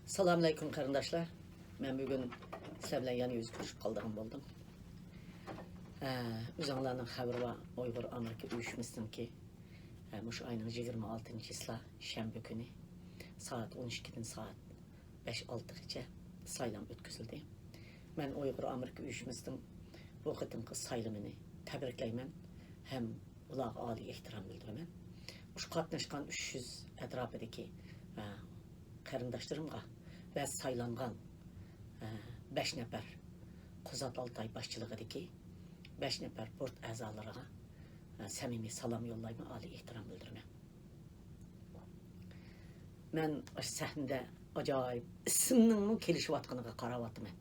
Selamünaleyküm kardeşler. Ben bugün sizlerle yana yüz görüşüp kaldığım buldum. Üzerlerinin haberi var. Uygur Amerika uyuşmuşsun ki muş ayının 26. Şembe günü saat 12'den saat 5-6'gacha saylam ötküzüldü. Ben Uygur Amerika uyuşmuşsun bu kıtımkı saylamını tebrikleymen hem ular ali ihtiram bildirimen. Muş katnaşkan 300 etrafındaki qarindoshlarımga ve saylangan 5 nefer Quzat Altay başçılığıdaki 5 nefer port a'zolariga samimiy salom yollayman, ali ehtirom bildiraman. Men sahnada ajoyib ismning kelishyotganiga qarayapman.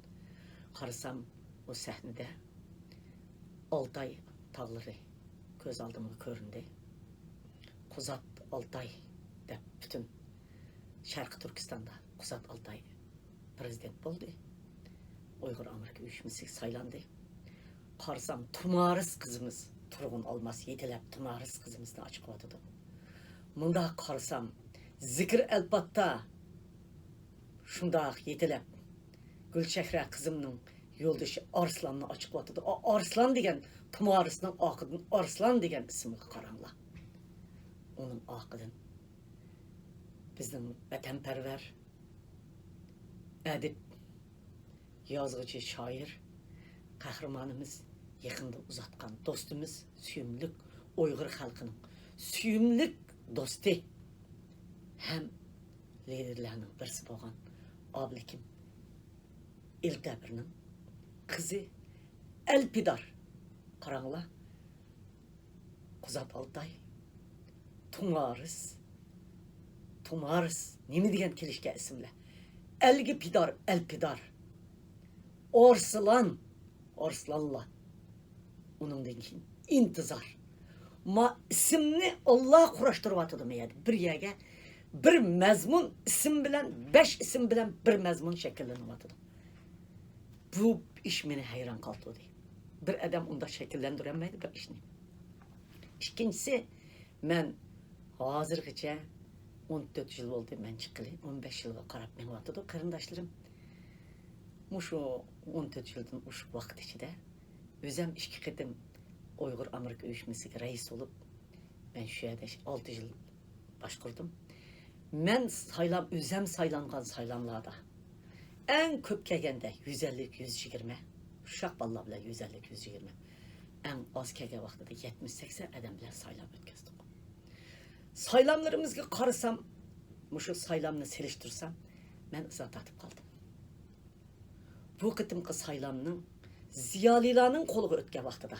Qarasam o sahnada Altay tog'lari ko'z oldimga ko'rindi. Quzat Altay deb bütün Şarkı Türkistan'da Quzat Altay prezident oldu. Uygur Amerika uyuşması saylandı. Qarsam tumarız kızımız Turgun Almas yetelep tumarız kızımızını açık atıdı. Munda qarsam zikir elbatta şunda yetelep Gülçehre kızımның yoldaşı Arslan'ını açık atıdı. O Arslan degen tumarısının akıdın Arslan degen ismi qaranla. Onun akıdın bizning vatanparvar adib, yozuvchi, shoir, qahramonimiz, yaqinda uzatgan do'stimiz, suyumlik Uyg'ur xalqining suyumlik do'sti ham liderlarning birisi bo'lgan Oblikim Eltabirning qizi Alpidor. Qaranglar, Quzat Altay, Tumarız, nemi degan kelishga ismlar. Alpidor, Arslanla. Uningdan keyin intizor. Ma ismni Alloh qurashtiryapti deydi. Bir yerga bir mazmun ism bilan 5 ism bilan bir mazmun shakllanyapti. Bu ish meni hayron qoldirdi. Bir odam unda shakllantirolmaydi bir ishni. Ikkinchisi, men hozirgacha 14 yıl oldu ben çıkılı. 15 yılga qarab meňatydy qarindaşlarım. Muşu 14 yıldan uş vaqt içinde özüm 2 qitim Uygur Amerika uyuşmasıga reis olup ben şu yerda 6 yıl başqurdim. Men özüm saylangan saylamlarda en köp kelgende 150-120, uşaq balla bilan 150-120. En az kelgen vaqtida 70-80 adam bilan saylam ötküzdük. Saylamlarımızga qarasam, muşu saylamni seliştirsam, men ızat atıp kaldım. Bu qitimqi saylamning ziyolilarning qo'liga o'tgan vaqtida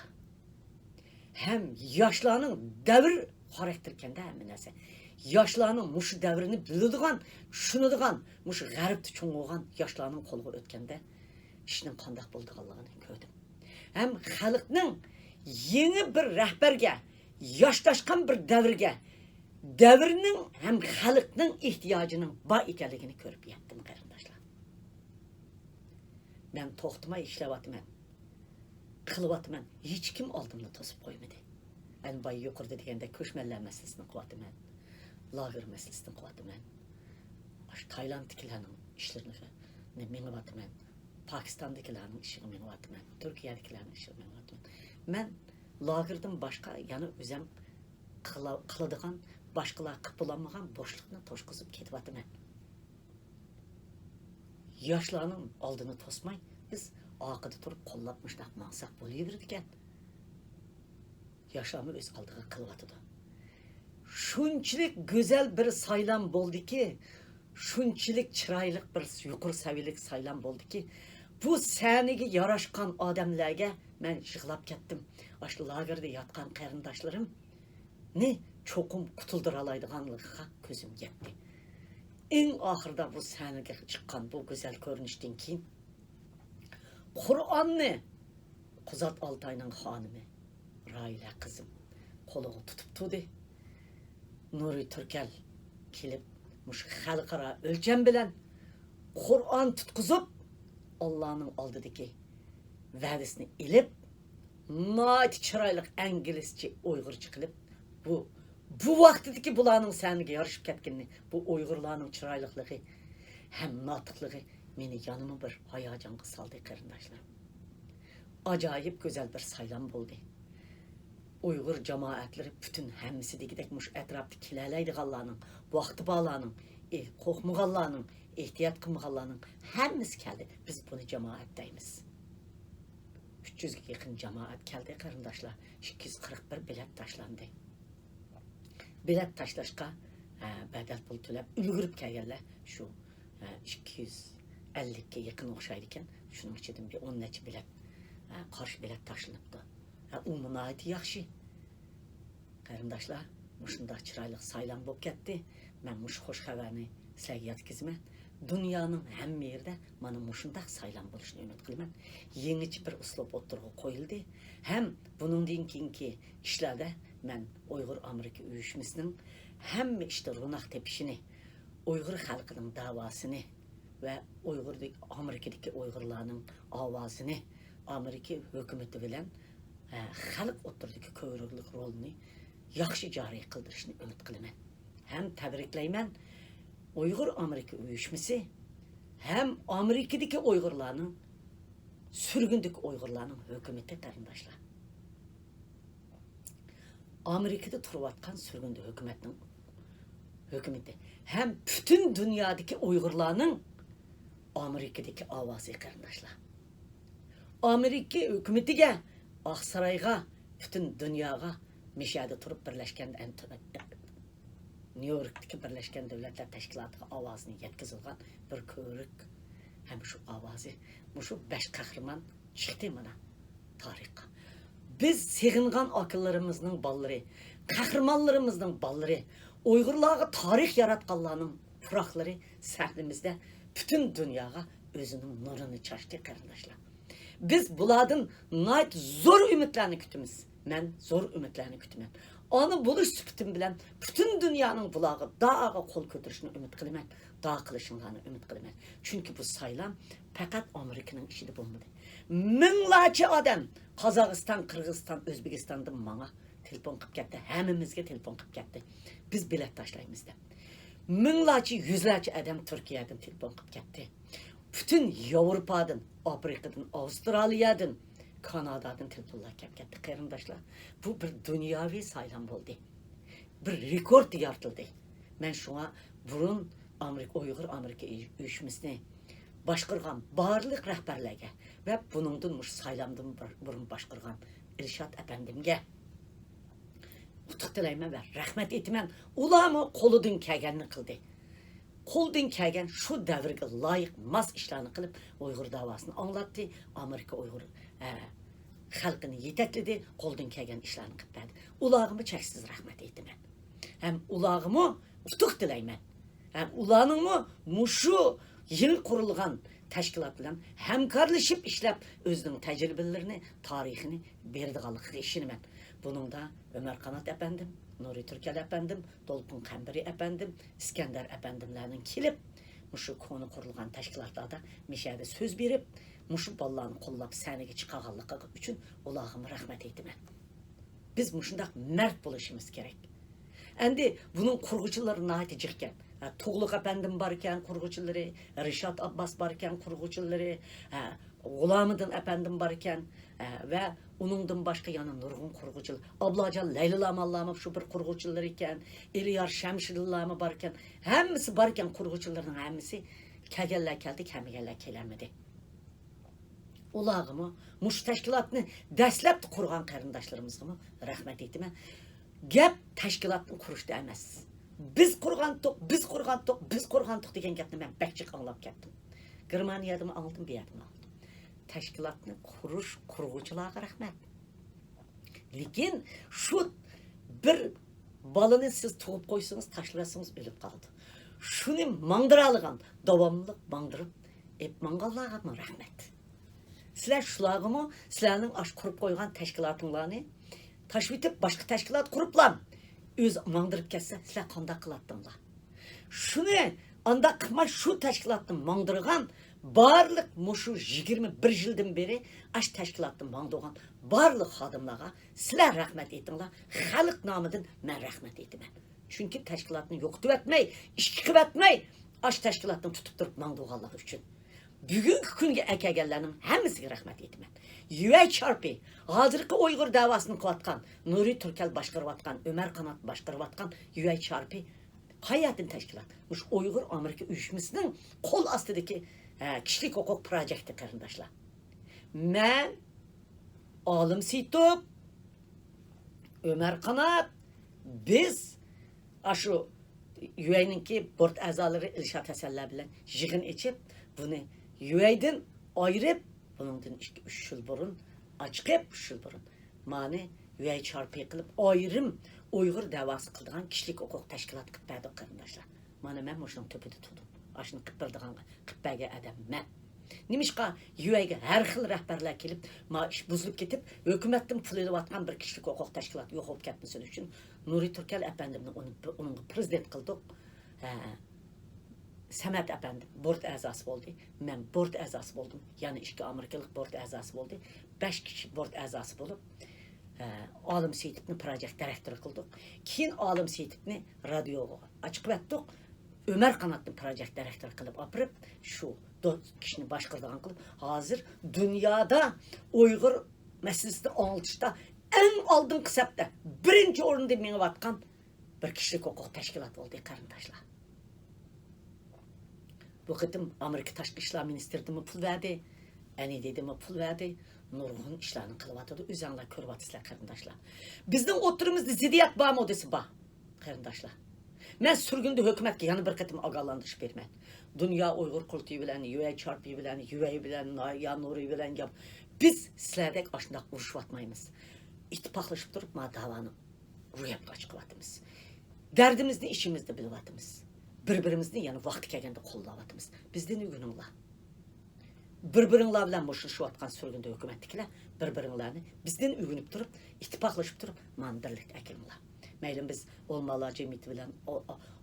hem yoshlarning davr xarakterkanda hamma narsa. Yoshlarning mushu davrini biladigan, tushunadigan, mushu g'arbda cho'ng'igan yoshlarning qo'liga o'tganda ishning qanday bo'lganligini ko'rdim. Hem xalqning yeni bir rahbarga, yoshlashgan bir davrga davrning hem xalqning ehtiyojinin bor ekanligini ko'rib yetdim qarindoshlar. Men to'xtamay ishlayapman, qilyapman. Hech kim oldimni to'sib qo'ymadi. En boy yuqorida deganda ko'chmanlar masalasini qilyapman, lager masalasini qilyapman. Taylanddagilarning ishlarini menyapman, Pokistondagilarning ishini menyapman, Turkiyadagilarning ishini menyapman. Men lagerdan boshqa yana o'zim qiladigan başqalar qıpılanmagan boşluqni to'shqizib ketyapman. Yoshlarning oldini to'smay biz oqida turib qo'llab mushtaq maqsad bo'laverdi ekan. Yoshlarni o'z oldiga qilyapti. Shunchalik go'zal bir saylam bo'ldiki, shunchalik chiroyli bir yuqori saviyali saylam bo'ldiki, bu saniga yarashgan odamlarga men yig'lab ketdim. Ashla lagerda yotgan qarindoshlarim ne çokum kutulduralaydiganlığa gözüm yetti. En ahırda bu sahnege çıkan bu güzel görünüşten keyin Kur'an'ı Quzat Altay'ның hanımı Raila kızım koluğu tutup tutdu. Nuri Türkel kelip muş xalqara ölçem bilen Kur'an tutkuzup Allah'ın aldidagi va'dasini ilip nayt chiroyli İngilizce Uyg'urcha qilib bu vaqtdagi bularning saniga yarışıp ketganini, bu Uyg'urlarning chiroylikligi hem natıklığı beni yanıma bir hayacanga saldı karındaşlar. Acayip güzel bir saylam oldu. Uygur cemaatleri bütün hemmisi degidek muş etrafta kilerleydiğallarının, vakti bağlarının, korkmağallarının, ihtiyat kılmağallarının hemmisi geldi. Biz bunu cemaattayız. 300'e yakın cemaat geldi karındaşlar. 241 bilet taşlandı. Bilet taşlaşka bedel pul tölep ülgürüp kelgenler şu 250'ye yakın okşaydıken şunun içinden bir 10 neçe bilet karşı bilet taşlanıptı. Umuna ait yaxşı. Karındaşlar, muşunda çıraylık saylan bop ketdi. Ben muş hoş haberini sizlerge yetkizmen. Dünyanın hem yerde bana muşundaq saylan buluşunu ümit kılman. Yeniçi bir uslop oturgu koyuldu. Hem bunun keyinki işlerde ben Uygur Amerika uyuşmasının hem işte runak tepişini, Uygur halkının davasını ve Amerika'daki Uygurlarının avazını Amerika hükümeti bilen halk oturdaki kövrüklük rolunu yaxşı cari kıldırışını ümit kılman. Hem tebrikleymen Uygur Amerika uyuşması hem Amerika'daki Uygurlarının sürgündeki Uygurlarının hükümeti karındaşlar. Amerika'da turvatkan sürgündü hükümeti hem bütün dünyadaki Uygurlarının Amerika'daki avazı karındaşlar. Amerika hükümetiga Aksarayga bütün dünyaya meşade turup birleşken New York'taki Birleşken Devletler Teşkilatı avazını yetkizilgan bir körük hem şu avazı şu 5 kahraman çıktı mana tarihka. Biz sığıngan akıllarımızın balları, kahramanlarımızın balları, Uygurlarga tarih yaratkanlarının pırakları sahnimizde bütün dünyaya özünün nurunu çaştı kardeşler. Biz buladın nayt zor ümitlerini kütümüz. Ben zor ümitlerini kütümem. Onu buluş süpütüm bilen bütün dünyanın bulağı dağa kol kötürüşünü ümit kılımem. Dağ kılışınlarını ümit kılımem. Çünkü bu saylam fakat Amerika'nın işi de bulmadı. Minlarca adam Kazakistan, Kırgızistan, Özbekistan'dan bana telefon kıp gitti. Hemimizge telefon kıp gitti. Biz bilet taşlayımızda. Minlarca, yüzlerce adam Türkiye'den telefon kıp gitti. Bütün Avrupa'dan, Afrika'dan, Avustralya'dan, Kanada'dan telefonlar kep gitti karındaşlar. Bu bir dünyavi saylam oldu. Bir rekord yaratıldı. Ben şuna burun Uygur Amerika uyuşmasını başqırgan barlıq rəhbərlərə və bunundan saylamdan burun başqırgan İlşat əpəndimgə utuq diləymən və rəhmət etmən ulamı qoludun kəgənini qıldı. Qoludun kəgən şu dəvrgə layiq mas işlərini qılıb Uygur davasını anlattı. Amerika Uygur xalqını yetəklidi, qoludun kəgən işlərini qıptadı. Ulağımı çəksiz rəhmət etmən. Həm ulağımı utuq diləymən. Həm ulağımı muşu yeni kurulgan teşkilat bilen hemkarlaşıp işlep özünün tecrübelerini, tarihini berdiğalıqı işini ben. Bunun da Ömer Kanat efendim, Nuri Türkel efendim, Dolpun Kamberi efendim, İskender efendimlerinin kilip muşu konu kurulgan teşkilatlarda meşede söz verip muşu ballarını kollap senegi çıkağallıqı üçün ulağımı rahmet etme. Biz muşunda mert buluşumuz gerek. Endi bunun kurgucuları nahiti çıkken Tuğluk efendim barken kurgucuları, Rişat Abbas barken kurgucuları, Gulamıdın efendim barken ve onundan başka yanı nurgun kurgucuları, Ablacal Leylilam Allah'ım şu bir kurgucuları iken, İliyar Şemşirillamı barken, hemisi barken kurgucuların hemisi kegeller keldik, hemigeller kelemedi. Ulağımı, muş teşkilatını dəslep kurgan karındaşlarımızımı rahmet etime. Gep teşkilatını kuruştu emez. Biz kurgandık degen gapni ben bekçik anlap kettim. Germaniyadımı aldım, bir yerimi aldım. Teşkilatını kuruş, kurgucularga rahmet. Lekin şu bir balını siz tuğup koysanız, taşlarsanız ölüp kaldı. Şunu mangdıralıgan, davamlılık mangdırıp, mangallarga mı rahmet. Sizler şulağımı, sizlerinin aş kurup koygan teşkilatınlarını taşvitip başka teşkilat kuruplan. Öz mangdırıp kesse, sizler kanda kılattınlar. Şunu anda kıma şu teşkilatın mangdırgan, barlık muşu 21 yıldan beri aş teşkilatın mangdırgan barlık hadımlara sizler rahmet ettinler. Halk namıdın ben rahmet etmem. Çünkü teşkilatını yoktu etmey, işkip etmey, Aş təşkilatını tutub durub mangduğanlığı üçün. Bugünkü kunga akaganlarning hammasiga rahmat aytaman. Yuvay Charpi, hozirgi Uyg'ur davosini qilayotgan, Nuriy Turkal boshqarayotgan, Ömer Qanat boshqarayotgan Yuvay Charpi hayatın tashkilot. Mush Uyg'ur Amerika uyushmasining qo'l ostidagi kishilik huquq projekti qarindoshlar. Men Olim Situb, Ömer Qanat, biz ashu UA'ninki board a'zolari Ilshod Hasanlar bilan yig'in ichib, buni UA'dan ayirib, buningdan 2-3 yil burun, ochqib 3 yil burun mani UA Charpi qilib ayrim Uyg'ur davosi qildigan kishilik huquq tashkilot qilib berdi qarindoshlar. Mana men mushuning topida turdim. Ashuni qilib berdigan qilbaga adam men. Nimishqa UA'ga har xil rahbarlar kelib, ma ish buzilib ketib, hukumatdan pul olayotgan bir kishilik huquq tashkiloti yo'q bo'lib ketmasin uchun Nuriy Turkal apandimni uning prezident qildik. Samat apandi board a'zosi bo'ldi. Men board a'zosi bo'ldim. Ya'ni 2 amerikalik board a'zosi bo'ldi. 5 kishi board a'zosi bo'lib, Olim Seyitibni projekt direktori qildik. Keyin Olim Seyitibni radioga ochib qo'ydik. Ömer Qanatni projekt direktori qilib opirib, shu 4 kishini boshqaradigan qilib, hozir dunyoda Uyg'ur masalasini anglitishda eng oldingi hisobda birinchi o'rinda mengayotgan bir kishilik huquq tashkiloti bo'ldi qarindoshlar. Bu qitim Amerika Tashqi ishlar ministrligi pul berdi, NDD'mi pul verdi, nurg'un ishlarni qilyotdi. O'zinglar ko'ryapsizlar qarindoshlar. Bizning o'tirimizda ziddiyat bormi desa bor, qarindoshlar. Men surgunda hukumatga yana bir qatim ogohlantirish berman. Dunyo Uyg'ur qurultiyi bilan, UA Charpi bilan, UA bilan, ya Nuriy bilan gap. Biz sizlardek ashundoq urushyapmaymiz. İttifaqlashib turib, ma davoni ro'yobga chiqyapmiz. Dardimizni ishimizda bilyapmiz. Bir-birimizni yana vaqti kelganda qo'llayapmiz. Bizdan o'rganinglar. Bir-biringlar bilan mushtlashayotgan surgunda hukumatdagilar bir-biringlarni bizdan o'rganib turib, ittifaqlashib turib, mandirlik akinglar. Mayli biz olmalar cemiyeti bilan,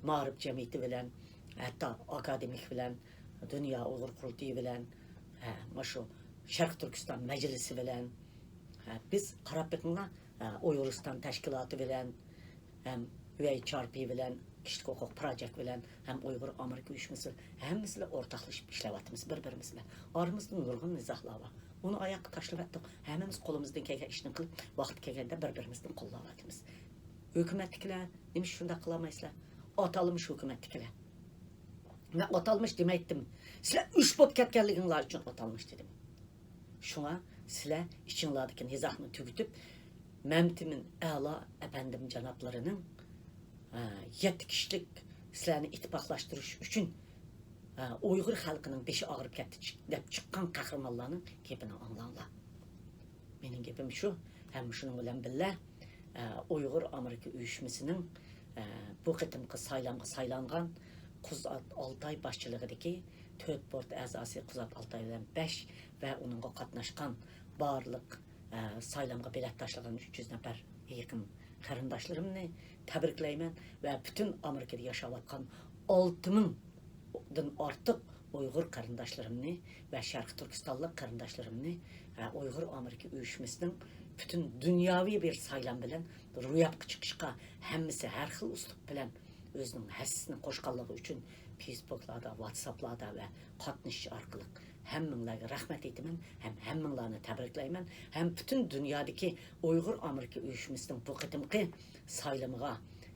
ma'rif cemiyeti bilan, hatta akademik bilan, Dünya Uyg'ur qurultiyi bilan, shu Sharq Turkiston majlisi bilan, biz qarab bakinglar, Uyg'uriston tashkiloti bilan, ham UA Charpi bilan, kishilik huquq projekt bilan, ham Uyg'ur Amerika uyushmasi hammasilar o'rtoqlashib ishlayapmiz bir-birimiz bilan. Oramizda nurg'un nizohlar bor. Uni oyoqqa tashlab, hammamiz qo'limizdan kelgan ishni qilib, vaqt kelganda bir-birimizni qo'llayapmiz. Hükümetlikler demiş şunda kılamaysızlar. Atalmış hükümetlikler. Ben atalmış demeydim. Sizler 3 bot ketkenliğinler için atalmış dedim. Şuna sizler içinlardaki nizahını tükütüp Memtim'in A'la efendim canaplarının 7 kişilik sizlerini ittifaklaştırış için Uygur halkının beşi ağırıp çıkan kahramanlarının kepini anlarlar. Benim kepim şu, hem şunun bilen billah, Uyghur Amerika uyushmasining bu qitimqi saylangan Quzat Altay boshchiligidagi 4 board a'zosi Quzat Altay bilan 5 va uningga qatnashgan barliq saylamga bilet tashlagan 300 nafar yaqin qarindoshlarimni tabriklayman va butun Amerikada yashayotgan 6000 dan ortiq Uyg'ur qarindoshlarimni va Sharq Turkistonlik qarindoshlarimni Uyg'ur Amerika uyushmasining bütün dünyavi bir saylam bilen ro'yobga chiqishga hammasi har xil uslub bilan o'zining hassisini qo'shganligi uchun Facebooklarda, WhatsApplarda va qatnashish orqali hammanglarga rahmat aytaman, ham hammanglarni tabriklayman, ham butun dunyodagi Uyg'ur Amerika uyushmasining bu qitimqi saylamiga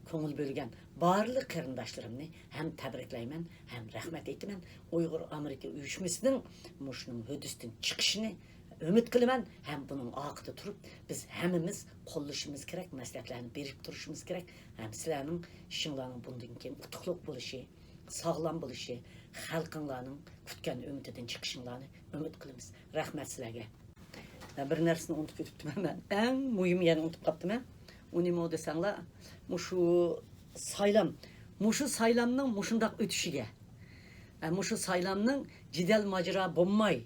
ko'ngil bo'lgan barliq qarindoshlarimni ham tabriklayman, ham rahmat aytaman. Uyg'ur Amerika uyushmasining mushuning hudusdan chiqishini ümit qilaman, ham bunun oqida turib, biz hammamiz qo'llashimiz kerak, maslahatlarni berib turishimiz kerak. Ham sizlarning ishinglarning bundan keyin utuqliq bo'lishi, sog'lom bo'lishi, xalqinglarning kutgan umididan chiqishinglarni umid qilamiz. Rahmat sizlarga. Bir narsani unutib ketibdim men. Eng muhim yana unutib qolibdim. U nima desanglar, mushu saylamning mushundaq o'tishiga, mushu saylamning jidal majra bo'lmay,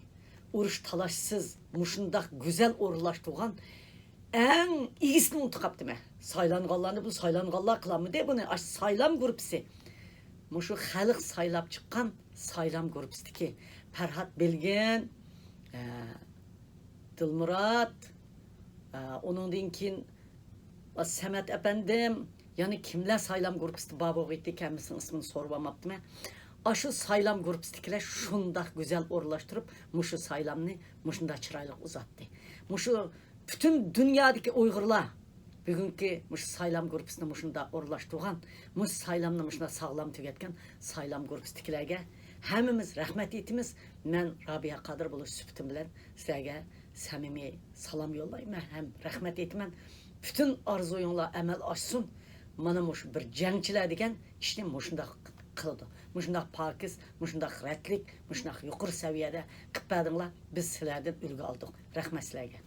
urush talashsız, muşundaq güzel orlaştırgan en iyisini unutup kaptım. Saylanğanlarını bu saylanğanlar kılamı de bunu saylam grupsi. Muşu xalq saylap çıkan saylam grupsdiki Ferhat Belgen, Dilmurat, onundan keyin Samet efendim, yani kimler saylam grupsdi babo gitti kendisinin ismini sormamaptım. Aşı saylam grupsidagilar shundoq go'zal o'rlashtirib, mushu saylamni mushunda chiroyli uzatdi. Mushu butun dunyodagi Uyg'urlar bugungi mush saylam gruppisini mushunda o'rlashtirgan, mush saylamni mushunda sog'lom tugatgan saylam gruppidagilarga hammamiz rahmat etimiz. Men Robiya Qodir bo'lish suhbatim bilan sizlarga samimiy salom yo'llayman, ham rahmat etaman. Bütün arzuyinglar amal oshsin. Mana mush bir jangchilar degan ishni mushunda qildi. Mushunda pokiz, mushunda xaratlik, mushunda yuqori saviyada qilib berdinglar. Biz sizlardan ulgu oldik. Rahmat sizlarga.